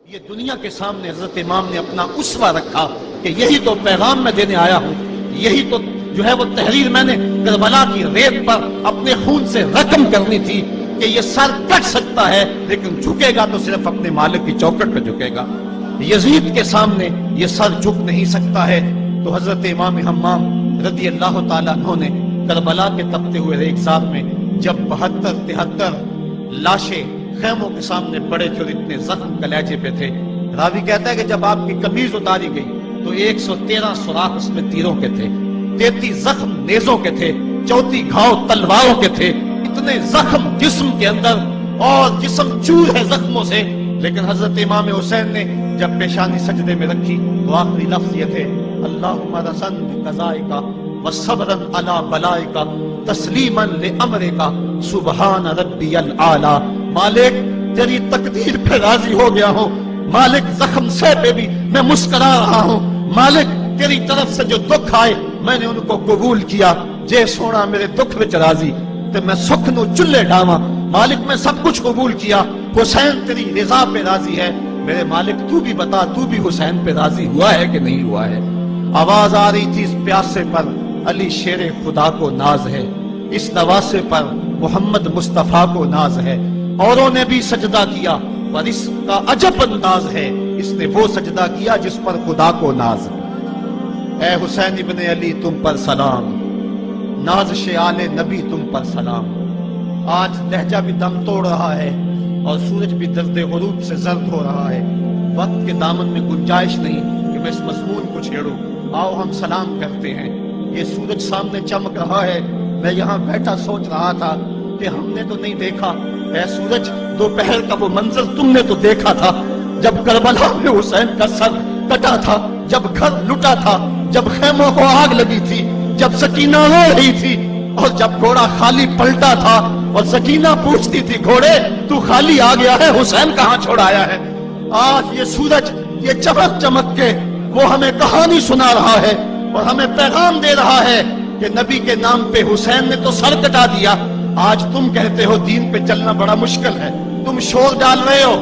یہ دنیا کے سامنے حضرت امام نے اپنا اسوہ رکھا کہ یہی تو پیغام میں دینے آیا ہوں، یہی تو جو ہے وہ تحریر میں نے کربلا کی ریت پر اپنے خون سے رقم کرنی تھی کہ یہ سر کٹ سکتا ہے لیکن جھکے گا تو صرف اپنے مالک کی چوکٹ پہ جھکے گا، یزید کے سامنے یہ سر جھک نہیں سکتا ہے۔ تو حضرت امام حمام رضی اللہ تعالیٰ عنہ نے کربلا کے تپتے ہوئے ریگزار میں جب 72-73 لاشیں خیموں کے سامنے پڑے تھے اور اتنے زخم کلیجے پہ تھے، راوی کہتا ہے کہ جب آپ کی قمیض اتاری گئی تو 113 سوراخ اس میں تیروں کے تھے، 33 زخم نیزوں کے تھے، 34 گھاؤ تلواروں کے تھے، اتنے زخم جسم کے اندر اور جسم چور ہے زخموں سے۔ لیکن حضرت امام حسین نے جب پیشانی سجدے میں رکھی تو آخری لفظ یہ تھے، اللہم رسن بقضائکا وصبرن علی بلائکا تسلیما لامرکا سبحان ربی العالی۔ مالک تیری تقدیر پہ راضی ہو گیا ہوں، مالک زخم سے پہ بھی میں مسکرا رہا ہوں، مالک تیری طرف سے جو دکھ آئے میں نے ان کو قبول کیا، جے سونا میرے دکھ وچ راضی تے میں سکھ نو چلے ڈاواں، مالک میں سب کچھ قبول کیا، حسین تیری رضا پہ راضی ہے، میرے مالک تو بھی بتا تو بھی حسین پہ راضی ہوا ہے کہ نہیں ہوا ہے۔ آواز آ رہی تھی اس پیاسے پر علی شیر خدا کو ناز ہے، اس نواسے پر محمد مصطفیٰ کو ناز ہے، اوروں نے بھی سجدہ کیا پر اس کا عجب انداز ہے، اس نے وہ سجدہ کیا جس پر خدا کو ناز ہے۔ اے حسین ابن علی تم پر سلام، نازش آل نبی تم پر سلام۔ آج لہجہ بھی دم توڑ رہا ہے اور سورج بھی درد غروب سے زرد ہو رہا ہے، وقت کے دامن میں گنجائش نہیں کہ میں اس مضمون کو چھیڑوں، آؤ ہم سلام کرتے ہیں۔ یہ سورج سامنے چمک رہا ہے، میں یہاں بیٹھا سوچ رہا تھا کہ ہم نے تو نہیں دیکھا، اے سورج دوپہر کا وہ منظر تم نے تو دیکھا تھا جب کربلا میں حسین کا سر کٹا تھا، جب گھر لٹا تھا، جب خیموں کو آگ لگی تھی، جب سکینہ رو رہی تھی اور جب گھوڑا خالی پلٹا تھا اور سکینہ پوچھتی تھی گھوڑے تو خالی آ گیا ہے، حسین کہاں چھوڑایا ہے۔ آج یہ سورج یہ چمک چمک کے وہ ہمیں کہانی سنا رہا ہے اور ہمیں پیغام دے رہا ہے کہ نبی کے نام پہ حسین نے تو سر کٹا دیا۔ آج تم کہتے ہو دین پہ چلنا بڑا مشکل ہے، تم شور ڈال رہے ہو،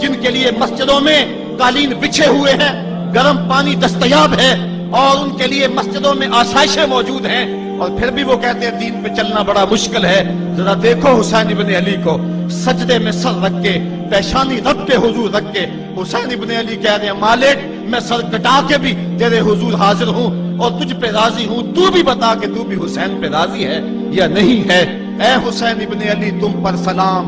جن کے لیے مسجدوں میں قالین بچھے ہوئے ہیں، گرم پانی دستیاب ہے اور ان کے لیے مسجدوں میں آسائشیں موجود ہیں، اور پھر بھی وہ کہتے ہیں دین پہ چلنا بڑا مشکل ہے۔ ذرا دیکھو حسین ابن علی کو سجدے میں سر رکھ کے، پیشانی رب کے حضور رکھ کے حسین ابن علی کہہ رہے ہیں مالک میں سر کٹا کے بھی تیرے حضور حاضر ہوں اور تجھ پہ راضی ہوں، تو بھی بتا کہ تو بھی حسین پہ راضی ہے یا نہیں ہے۔ اے حسین ابن علی تم پر سلام،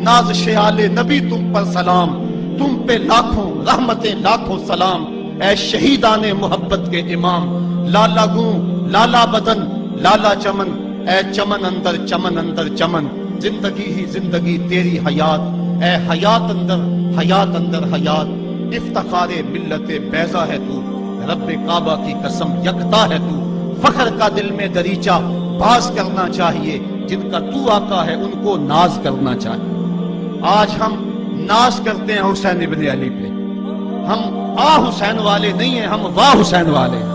نازش آل نبی تم پر سلام، تم پہ لاکھوں رحمتیں لاکھوں سلام۔ اے شہیدان محبت کے امام، لالا گوں لالا بدن لالا چمن، اے چمن اندر چمن اندر چمن، زندگی ہی زندگی تیری حیات، اے حیات اندر حیات، افتخار ملت بیضا ہے تو، رب کعبہ کی قسم یکتا ہے تو، فخر کا دل میں دریچہ باز کرنا چاہیے، جن کا تو آقا ہے ان کو ناز کرنا چاہیے۔ آج ہم ناز کرتے ہیں حسین ابن علی پہ، ہم آ حسین والے نہیں ہیں، ہم واہ حسین والے ہیں۔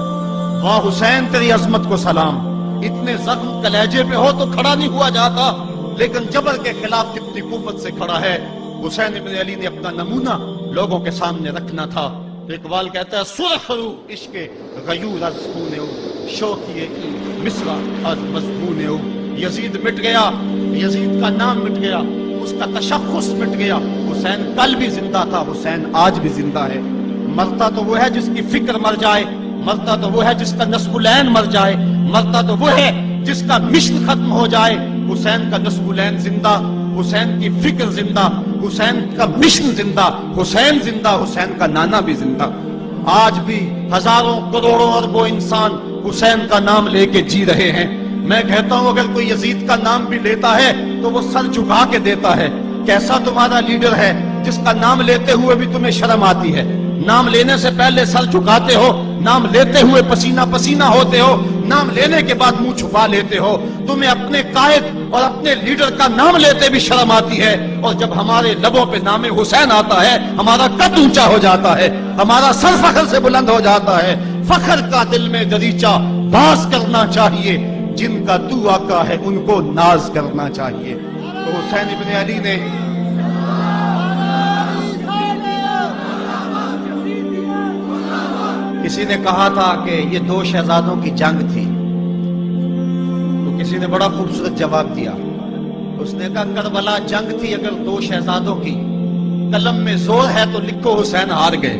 واہ حسین تیری عظمت کو سلام، اتنے زخم کلیجے پہ ہو تو کھڑا نہیں ہوا جاتا، لیکن جبر کے خلاف کتنی قوت سے کھڑا ہے۔ حسین ابن علی نے اپنا نمونہ لوگوں کے سامنے رکھنا تھا۔ اقبال کہتا ہے سرخ رو عشق غیور از خون او، شوخی مصرع از مضمون او۔ یزید مٹ گیا، یزید کا نام مٹ گیا، اس کا تشخص مٹ گیا، حسین کل بھی زندہ تھا، حسین آج بھی زندہ ہے۔ مرتا تو وہ ہے جس کی فکر مر جائے، مرتا تو وہ ہے جس کا نصب العین مر جائے، مرتا تو وہ ہے جس کا مشن ختم ہو جائے۔ حسین کا نصب العین زندہ، حسین کی فکر زندہ، حسین کا مشن زندہ، حسین زندہ، حسین کا نانا بھی زندہ۔ آج بھی ہزاروں کروڑوں اربوں انسان حسین کا نام لے کے جی رہے ہیں۔ میں کہتا ہوں اگر کوئی یزید کا نام بھی لیتا ہے تو وہ سر جھکا کے دیتا ہے۔ کیسا تمہارا لیڈر ہے جس کا نام لیتے ہوئے بھی تمہیں شرم آتی ہے؟ نام لینے سے پہلے سر جھکاتے ہو، نام لیتے ہوئے پسینہ پسینہ ہوتے ہو، نام لینے کے بعد منہ چھپا لیتے ہو۔ تمہیں اپنے قائد اور اپنے لیڈر کا نام لیتے بھی شرم آتی ہے، اور جب ہمارے لبوں پہ نام حسین آتا ہے ہمارا قد اونچا ہو جاتا ہے، ہمارا سر فخر سے بلند ہو جاتا ہے۔ فخر کا دل میں دریچہ باز کرنا چاہیے، جن کا تو آقا ہے ان کو ناز کرنا چاہیے۔ تو حسین ابن علی نے کسی نے کہا تھا کہ یہ دو شہزادوں کی جنگ تھی، تو کسی نے بڑا خوبصورت جواب دیا. اس نے کہا کربلا جنگ تھی اگر دو شہزادوں کی، قلم میں زور ہے تو لکھو حسین ہار گئے،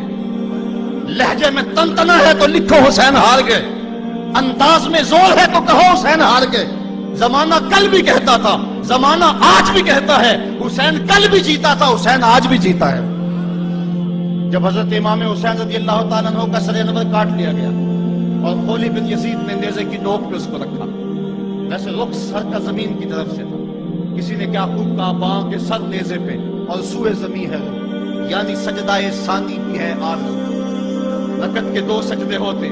لہجے میں تنتنا ہے تو لکھو حسین ہار گئے، انداز میں زور ہے تو کہو حسین ہار گئے. زمانہ کل بھی کہتا تھا، زمانہ آج بھی کہتا ہے، حسین کل بھی جیتا تھا، حسین آج بھی جیتا ہے. جب حضرت امام حسین رضی اللہ تعالیٰ عنہ کا سر انور کاٹ لیا گیا اور خولی بن یزید نے نیزے کی نوک پہ اس کو رکھا، ویسے رخ سر کا زمین کی طرف سے تھا. کسی نے کیا خوب کہا، باں کے سر نیزے پہ اور سوئے زمین ہے روح، یعنی سجدہ ثانی کی ہے آرزو. رکعت کے دو سجدے ہوتے،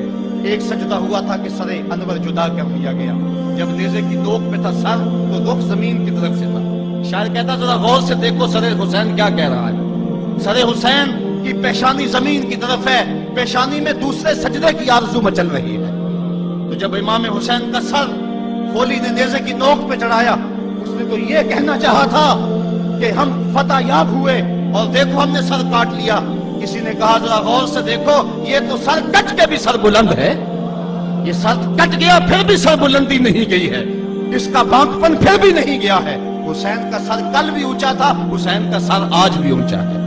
ایک سجدہ ہوا تھا کہ سر انور جدا کر دیا گیا، جب نیزے کی نوک پہ تھا سر تو رخ زمین کی طرف سے تھا. شاعر کہتا ذرا غور سے دیکھو سر حسین کیا کہہ رہا ہے. سر حسین کی پیشانی زمین کی طرف ہے، پیشانی میں دوسرے سجدے کی آرزو مچل رہی ہے. تو جب امام حسین کا سر خولی نے نیزے کی نوک پہ چڑھایا، اس نے تو یہ کہنا چاہا تھا کہ ہم فتح یاب ہوئے اور دیکھو ہم نے سر کاٹ لیا. کسی نے کہا ذرا غور سے دیکھو، یہ تو سر کٹ کے بھی سر بلند ہے، یہ سر کٹ گیا پھر بھی سر بلندی نہیں گئی ہے، اس کا بانکپن پھر بھی نہیں گیا ہے. حسین کا سر کل بھی اونچا تھا، حسین کا سر آج بھی اونچا ہے.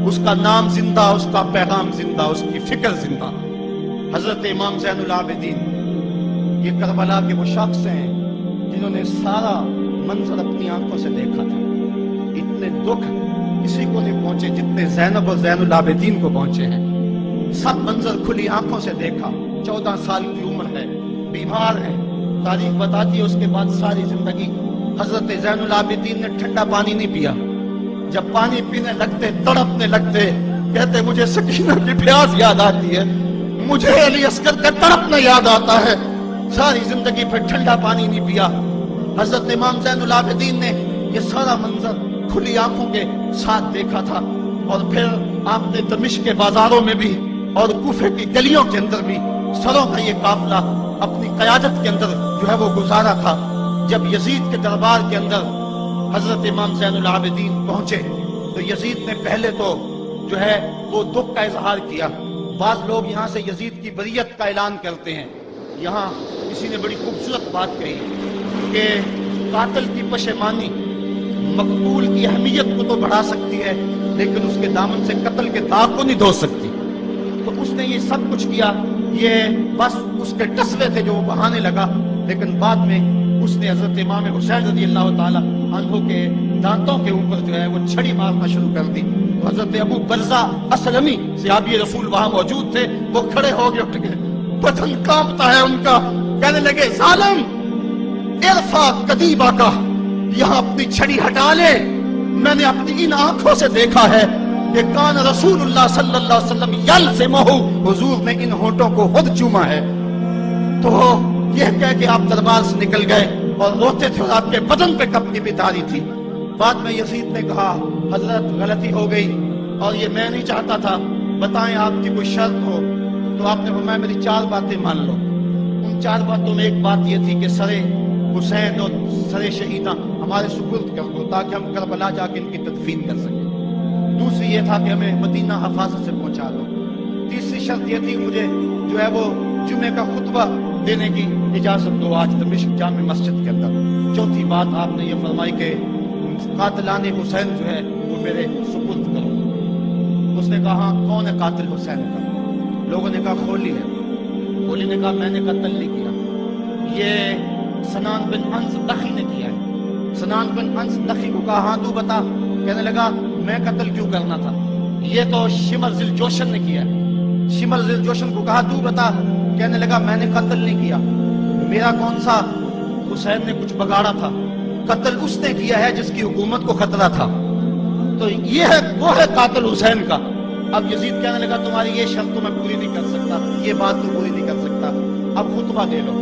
اس کا نام زندہ، اس کا پیغام زندہ، اس کی فکر زندہ. حضرت امام زین العابدین یہ کربلا کے وہ شخص ہیں جنہوں نے سارا منظر اپنی آنکھوں سے دیکھا تھا. اتنے دکھ کسی کو نہیں پہنچے جتنے زینب اور زین العابدین کو پہنچے ہیں. سب منظر کھلی آنکھوں سے دیکھا. 14 سال کی عمر ہے، بیمار ہے. تاریخ بتاتی ہے اس کے بعد ساری زندگی حضرت زین العابدین نے ٹھنڈا پانی نہیں پیا. جب پانی پینے لگتے تڑپنے لگتے، کہتے مجھے سکینہ کی پیاس یاد آتی ہے، مجھے علی اصغر کا تڑپنا یاد آتا ہے. ساری زندگی پھر ٹھنڈا پانی نہیں پیا. حضرت امام زین العابدین نے یہ سارا منظر کھلی آنکھوں کے ساتھ دیکھا تھا. اور پھر آپ نے دمشق کے بازاروں میں بھی اور کوفے کی گلیوں کے اندر بھی سروں کا یہ قافلہ اپنی قیادت کے اندر جو ہے وہ گزارا تھا. جب یزید کے دربار کے اندر حضرت امام زین العابدین پہنچے تو یزید نے پہلے تو جو ہے وہ دکھ کا اظہار کیا. بعض لوگ یہاں سے یزید کی بریت کا اعلان کرتے ہیں. یہاں کسی نے بڑی خوبصورت بات کہی کہ قاتل کی پشیمانی مقتول کی اہمیت کو تو بڑھا سکتی ہے لیکن اس کے دامن سے قتل کے داغ کو نہیں دھو سکتی. تو اس نے یہ سب کچھ کیا، یہ بس اس کے ٹسلے تھے جو وہ بہانے لگا. لیکن بعد میں اس نے حضرت امام حسین رضی اللہ تعالی عنہ کے دانتوں کے اوپر جو ہے وہ چھڑی مارنا شروع کر دی. حضرت ابو برزہ اسلمی صحابی رسول وہاں موجود تھے، وہ کھڑے ہو گئے، اٹھ گئے، بدن کانپتا ہے ان کا. کہنے لگے ظالم ارفع قدیبہ کا، یہاں اپنی چھڑی ہٹا لے. میں نے اپنی ان آنکھوں سے دیکھا ہے کہ کان رسول اللہ صلی اللہ علیہ وسلم یلزمہ، حضور نے ان ہونٹوں کو خود چوما ہے. تو یہ کہہ کہ آپ دربار سے نکل گئے اور روتے تھے اور آپ کے بدن پہ کپڑی بھی تاری تھی. بعد میں یزید نے کہا حضرت غلطی ہو گئی اور یہ میں نہیں چاہتا تھا، بتائیں آپ کی کوئی شرط ہو. تو آپ نے فرمایا میری 4 باتیں مان لو. ان 4 باتوں میں ایک بات یہ تھی کہ سر حسین اور سر شہیدہ ہمارے سپرد کر دو تاکہ ہم کربلا جا کے ان کی تدفین کر سکیں. دوسری یہ تھا کہ ہمیں مدینہ حفاظت سے پہنچا دو. تیسری شرط یہ تھی مجھے جو ہے وہ جمعے کا خطبہ دینے کی اجازت دو آج دمشق جامع مسجد کے اندر. چوتھی بات آپ نے یہ فرمائی کہ قاتلان حسین جو ہے وہ میرے سپرد کرو. اس نے کہا کون ہے قاتل حسین کا؟ لوگوں نے کہا خولی ہے. خولی نے کہا میں نے قتل نہیں کیا، یہ سنان بن انس دخی نے کیا ہے. سنان بن انس دخی کو کہا ہاں تو بتا. کہنے لگا میں قتل کیوں کرنا تھا، یہ تو شمر ذل جوشن نے کیا ہے. شمر ذل جوشن کو کہا تو بتا. کہنے لگا میں نے قتل نہیں کیا، میرا کون سا، حسین نے کچھ بگاڑا تھا، قتل اس نے کیا ہے جس کی حکومت کو خطرہ تھا. تو یہ ہے وہ ہے قاتل حسین کا. اب یزید کہنے لگا تمہاری یہ شرط تو میں پوری نہیں کر سکتا، یہ بات تو پوری نہیں کر سکتا، اب خطبہ دے لو.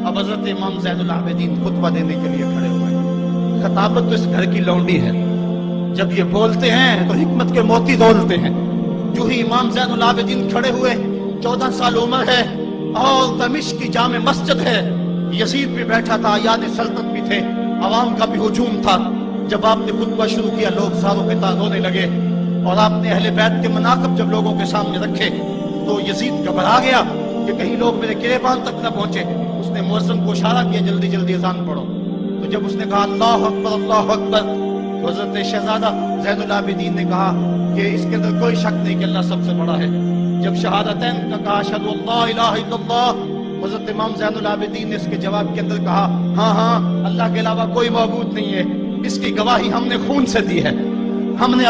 اب حضرت امام زین العابدین خطبہ دینے کے لیے کھڑے ہوئے. خطابت تو اس گھر کی لونڈی ہے، جب یہ بولتے ہیں تو حکمت کے موتی دولتے ہیں. جو ہی امام زین العابدین کھڑے ہوئے، 14 سال عمر ہے اور دمشق کی جامع مسجد ہے. یزید بھی بیٹھا تھا، یاد سلطنت بھی تھے، عوام کا بھی ہجوم تھا. جب آپ نے خطبہ شروع کیا لوگ ساروں کے تاز ہونے لگے اور آپ نے اہل بیت کے مناقب جب لوگوں کے سامنے رکھے تو یزید گھبرا گیا کہ کہیں لوگ میرے گریبان تک نہ پہنچے. اس نے مؤذن کو اشارہ کیا جلدی جلدی اذان پڑھو. تو جب اس نے کہا اللہ اکبر اللہ اکبر تو حضرت شہزادہ زین العابدین نے کہا کہ اس کے اندر کوئی شک نہیں کہ اللہ سب سے بڑا ہے. جب شہادتین کا کہا اشہد ان لا الہ الا اللہ، حضرت امام زین العابدین نے اس کے جواب کے اندر کہا ہاں ہاں اللہ کے علاوہ کوئی معبود نہیں ہے، اس کی گواہی ہم نے خون سے دی ہے، ہم نے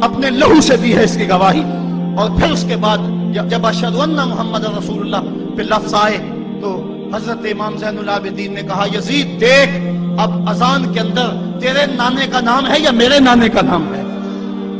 اپنے لہو سے دی ہے اس کی گواہی. اور پھر اس کے بعد جب اشہد ان محمد رسول اللہ پہ لفظ آئے تو حضرت امام زین العابدین نے کہا یزید دیکھ اب اذان کے اندر تیرے نانے کا نام ہے یا میرے نانے کا نام ہے؟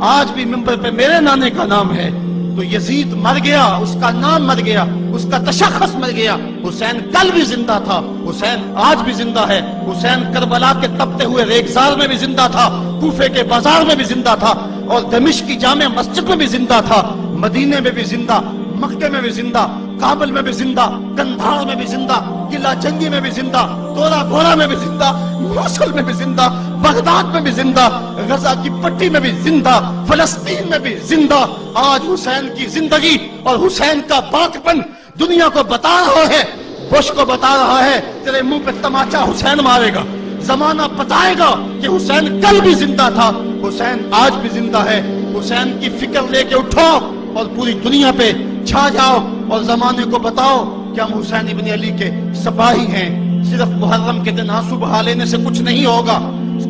آج بھی منبر پہ میرے نانے کا نام ہے. تو یزید مر گیا، اس کا نام مر گیا، اس کا تشخص مر گیا. حسین کل بھی زندہ تھا، حسین آج بھی زندہ ہے. حسین کربلا کے تپتے ہوئے ریگزار میں بھی زندہ تھا، کوفے کے بازار میں بھی زندہ تھا، اور دمشق کی جامع مسجد میں بھی زندہ تھا، مدینے میں بھی زندہ، مکے میں بھی زندہ، کابل میں بھی زندہ، کندھار میں بھی زندہ، قلعہ جنگی میں بھی زندہ، تورا بورا میں بھی زندہ، موصل میں بھی زندہ، بغداد میں بھی زندہ، غزہ کی پٹی میں بھی زندہ، فلسطین میں بھی زندہ. آج حسین کی زندگی اور حسین کا باقپن دنیا کو بتا رہا ہے، بش کو بتا رہا ہے تیرے منہ پہ تماچا حسین مارے گا. زمانہ بتائے گا کہ حسین کل بھی زندہ تھا، حسین آج بھی زندہ ہے. حسین کی فکر لے کے اٹھو اور پوری دنیا پہ چھا جاؤ اور زمانے کو بتاؤ کہ ہم حسین ابن علی کے سپاہی ہیں. صرف محرم کے دن آنسو بہا لینے سے کچھ نہیں ہوگا.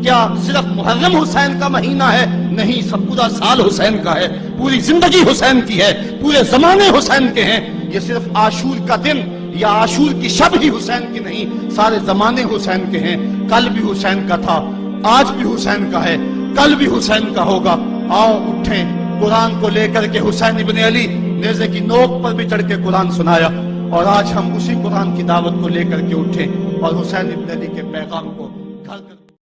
کیا صرف محرم حسین کا مہینہ ہے؟ نہیں، سب پورا سال حسین کا ہے، پوری زندگی حسین کی ہے، پورے زمانے حسین کے ہیں. یہ صرف عاشور کا دن یا عاشور کی شب ہی حسین کی نہیں، سارے زمانے حسین کے ہیں. کل بھی حسین کا تھا، آج بھی حسین کا ہے، کل بھی حسین کا ہوگا. آؤ اٹھیں، قرآن کو لے کر کے حسین ابن علی نیزے کی نوک پر بھی چڑھ کے قرآن سنایا، اور آج ہم اسی قرآن کی دعوت کو لے کر کے اٹھیں اور حسین ابن علی کے پیغام کو گھر